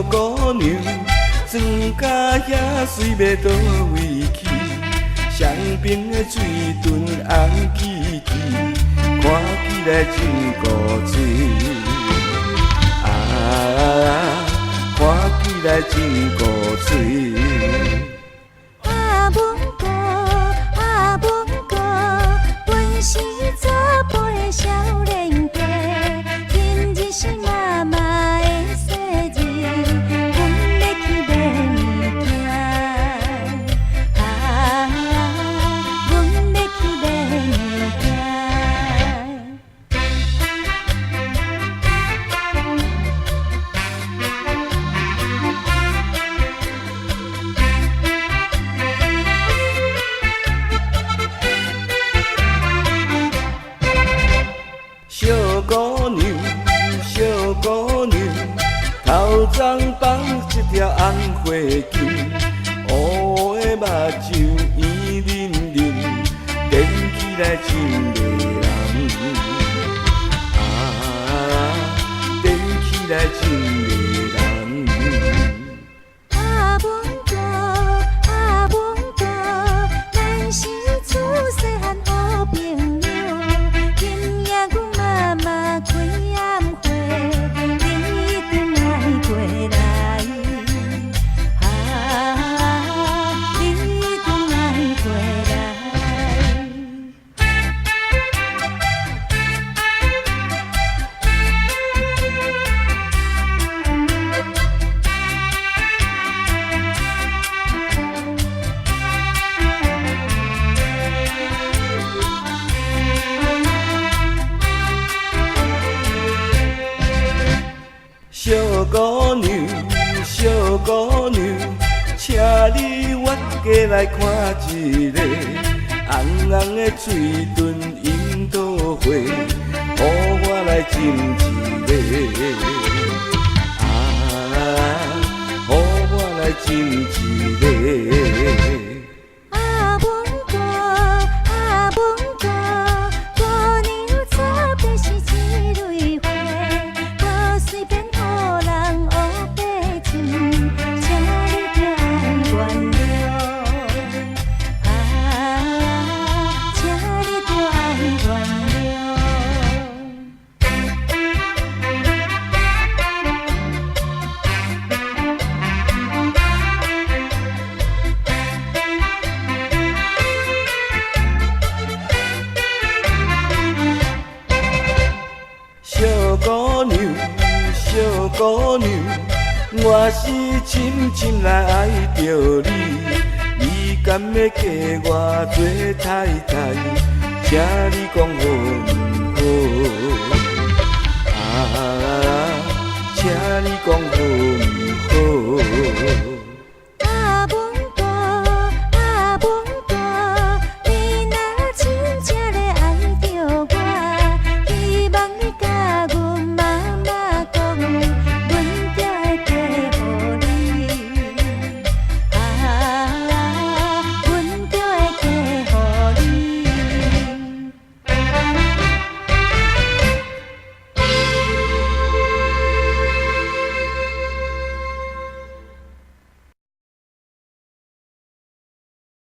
姑娘，庄甲遐水要倒位去？双边的水豚红起起，看起来真古锥。啊，看起来真古锥。啊，问过，啊，问过，本是查甫的少年家，今日是妈妈的生日，阮要去买物件。啊，阮要去买物件。小姑娘，小姑娘，头鬃绑一条红花巾，乌的目睭圆润润，点起来真迷人。啊，点起来真迷人。啊，问过，啊，问过，咱是出细汉好朋友。今夜阮妈妈开暗会，你一定爱过来。啊，你一定爱过来。小姑娘，小姑娘，请你越过来看一个，红红的嘴唇樱桃花，予我来亲一个。啊，予我来亲一个。啊，问过，啊，问过，姑娘插的是一蕊花，无随便予人黑白情，请你着爱原谅。啊，请你着爱原谅。小姑娘，小姑娘，我是深深来爱着你，你敢要嫁我做太太？请你讲好唔好？啊，请你讲好唔好？